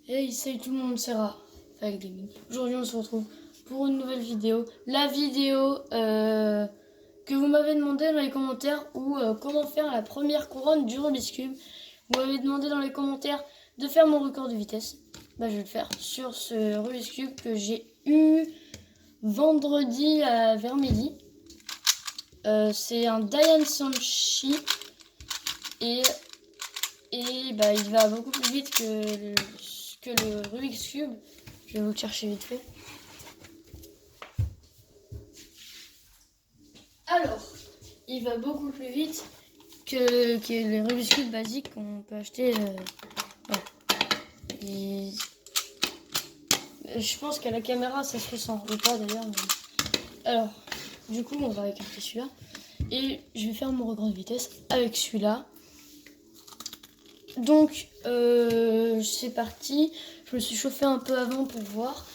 Hey, salut tout le monde, c'est Raphaël Gaming. Aujourd'hui, on se retrouve pour une nouvelle vidéo. La vidéo que vous m'avez demandé dans les commentaires, ou comment faire la première couronne du Rubik's Cube. Vous m'avez demandé dans les commentaires de faire mon record de vitesse. Bah, je vais le faire sur ce Rubik's Cube que j'ai eu vendredi vers midi. C'est un Dayan Sanchi et bah, il va beaucoup plus vite que le Rubik's Cube. Je vais vous le chercher vite fait. Alors, il va beaucoup plus vite que les Rubik's Cube basiques qu'on peut acheter. Voilà. Et je pense qu'à la caméra ça se ressent, ou pas d'ailleurs. Mais... Alors, du coup, on va écarter celui-là. Et je vais faire mon record de vitesse avec celui-là. Donc, c'est parti. Je me suis chauffé un peu avant pour voir.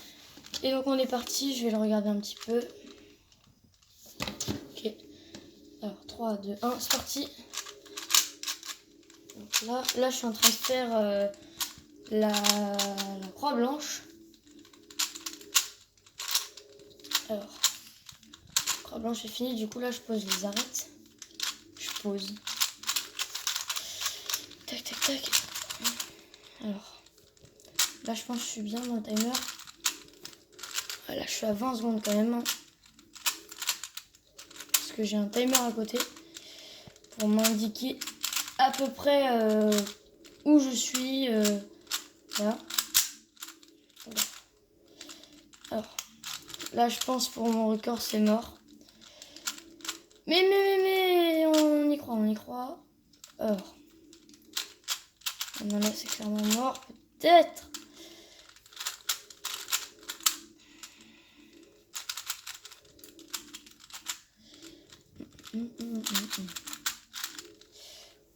Et donc, on est parti. Je vais le regarder un petit peu. Ok. Alors, 3, 2, 1, c'est parti. Donc là, je suis en train de faire la croix blanche. Alors, croix blanche est finie. Du coup, là, je pose les arêtes. Je pose. Tac, tac, tac. Alors, là, je pense que je suis bien dans le timer. Voilà, je suis à 20 secondes quand même. Parce que j'ai un timer à côté pour m'indiquer à peu près où je suis. Voilà. Alors, là, je pense pour mon record, c'est mort. Mais, on y croit. Alors, non, là, c'est clairement mort. Peut-être.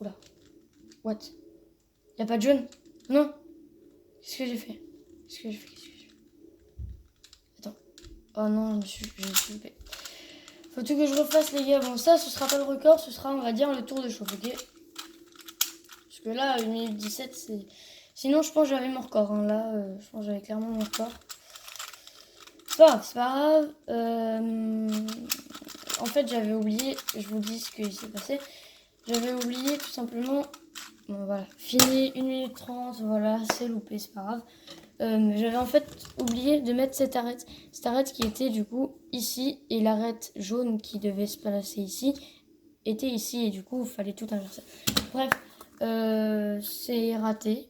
Oula. What? Y'a pas de jaune? Non. Qu'est-ce que j'ai fait? Attends. Oh non, je suis loupé. Faut tout que je refasse, les gars. Bon, ça, ce sera pas le record. Ce sera, on va dire, le tour de chauffe, ok? Parce que là, 1 minute 17, c'est... Sinon, je pense que j'avais mon record. Hein. Là, je pense que j'avais clairement mon record. C'est pas grave. En fait, j'avais oublié, je vous dis ce qui s'est passé. J'avais oublié tout simplement. Bon, voilà, fini 1 minute 30, voilà, c'est loupé, c'est pas grave. J'avais en fait oublié de mettre cette arête. Cette arête qui était du coup ici, et l'arête jaune qui devait se placer ici était ici, et du coup, il fallait tout inverser. Bref, c'est raté.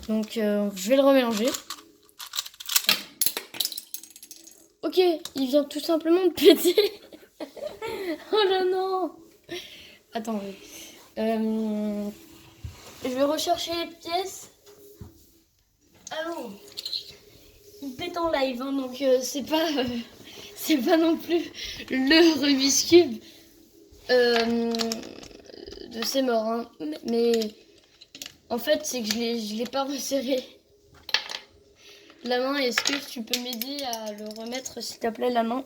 Donc, je vais le remélanger. Ok, il vient tout simplement de péter. Oh là non. Attends, je vais rechercher les pièces. Allô. Il pète en live, hein, donc c'est pas non plus le Rubik's Cube de ses morts. Hein. Mais en fait, c'est que je l'ai pas resserré. La main, est-ce que tu peux m'aider à le remettre, s'il te plaît, la main?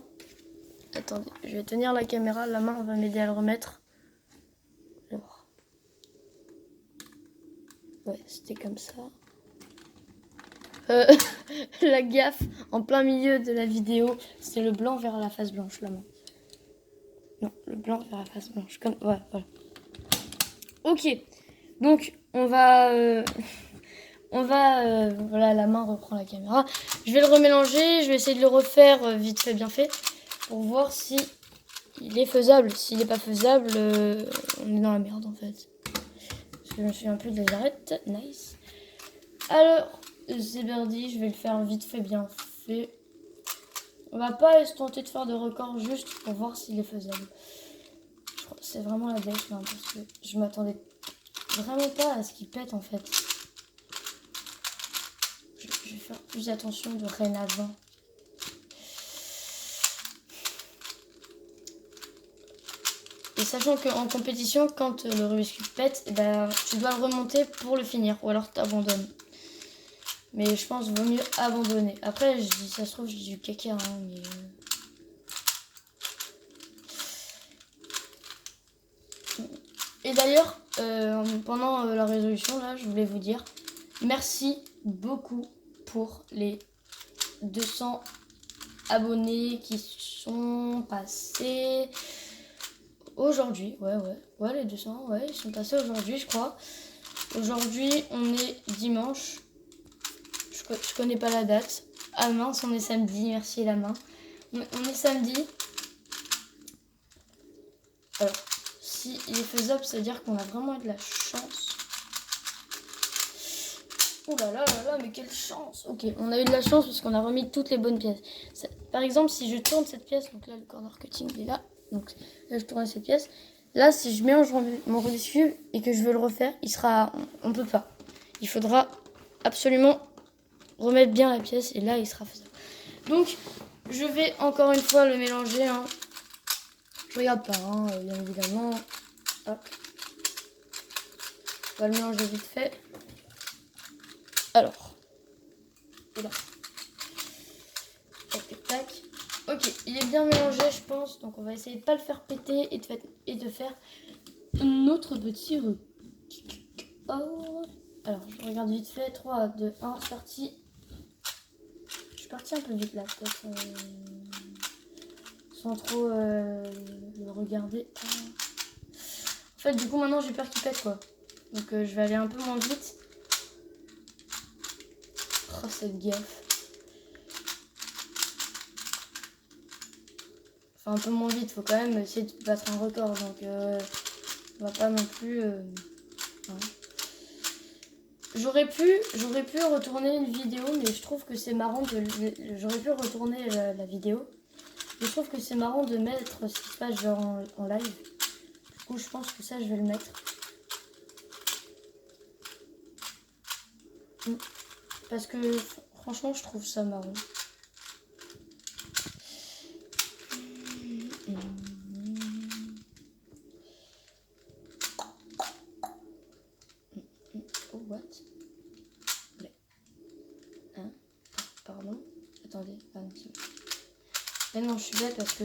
Attendez, je vais tenir la caméra, la main va m'aider à le remettre. Alors. Ouais, c'était comme ça. La gaffe en plein milieu de la vidéo, c'est le blanc vers la face blanche, la main. Non, le blanc vers la face blanche. Comme... Ouais, voilà. Ok, donc on va... voilà, la main reprend la caméra. Je vais le remélanger, je vais essayer de le refaire vite fait, bien fait, pour voir si il est faisable. S'il n'est pas faisable, on est dans la merde en fait. Parce que je me souviens plus de les arêtes. Nice. Alors, c'est Birdie, je vais le faire vite fait, bien fait. On va pas se tenter de faire de record juste pour voir s'il est faisable. C'est vraiment la dèche, hein, parce que je m'attendais vraiment pas à ce qu'il pète en fait. Je vais faire plus attention dorénavant. Et sachant qu'en compétition, quand le Rubik's Cube pète, eh ben, tu dois le remonter pour le finir, ou alors tu abandonnes. Mais je pense qu'il vaut mieux abandonner. Après, je dis, ça se trouve, je dis du caca, hein, mais... Et d'ailleurs, pendant la résolution, là, je voulais vous dire merci beaucoup pour les 200 abonnés qui sont passés aujourd'hui. Ouais, les 200, ouais, ils sont passés aujourd'hui, je crois. Aujourd'hui, on est dimanche. Je connais pas la date. Ah mince, on est samedi, merci la main. On est samedi. Alors, si il est faisable, ça veut dire qu'on a vraiment eu de la chance. Oh là là là là, mais quelle chance! Ok, on a eu de la chance parce qu'on a remis toutes les bonnes pièces. Par exemple, si je tourne cette pièce, donc là le corner cutting est là, donc là je tourne cette pièce. Là, si je mélange mon Rubik's Cube et que je veux le refaire, il sera, on peut pas. Il faudra absolument remettre bien la pièce et là il sera faisable. Donc, je vais encore une fois le mélanger. Hein. Je regarde pas, hein, bien évidemment. Hop. On va le mélanger vite fait. Alors, et là. Tac, tac, tac. Ok, il est bien mélangé, je pense. Donc, on va essayer de pas le faire péter et de faire notre petit oh. Alors, je regarde vite fait. 3, 2, 1, c'est parti. Je suis partie un peu vite là, peut-être. Sans trop le regarder. En fait, du coup, maintenant, j'ai peur qu'il pète, quoi. Donc, je vais aller un peu moins vite. Oh, cette gaffe. Enfin, un peu moins vite. Faut quand même essayer de battre un record. Donc, on va pas non plus... ouais. J'aurais pu retourner une vidéo, mais je trouve que c'est marrant de... J'aurais pu retourner la vidéo. Mais je trouve que c'est marrant de mettre ce qui se passe genre en live. Du coup, je pense que ça, je vais le mettre. Parce que franchement, je trouve ça marrant. Oh, what? Hein? Pardon? Attendez. Ah non, c'est bon. Mais non, je suis bête parce que